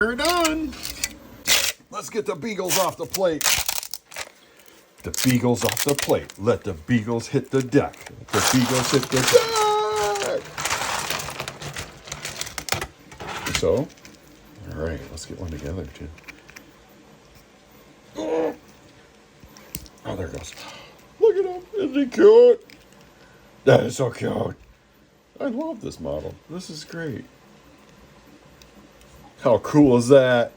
We're done. Let's get the beagles off the plate. The beagles off the plate. Let the beagles hit the deck. The beagles hit the deck. So, all right, let's get one together too. Oh, there it goes. Look at him. Isn't he cute? That is so cute. I love this model. This is great. How cool is that?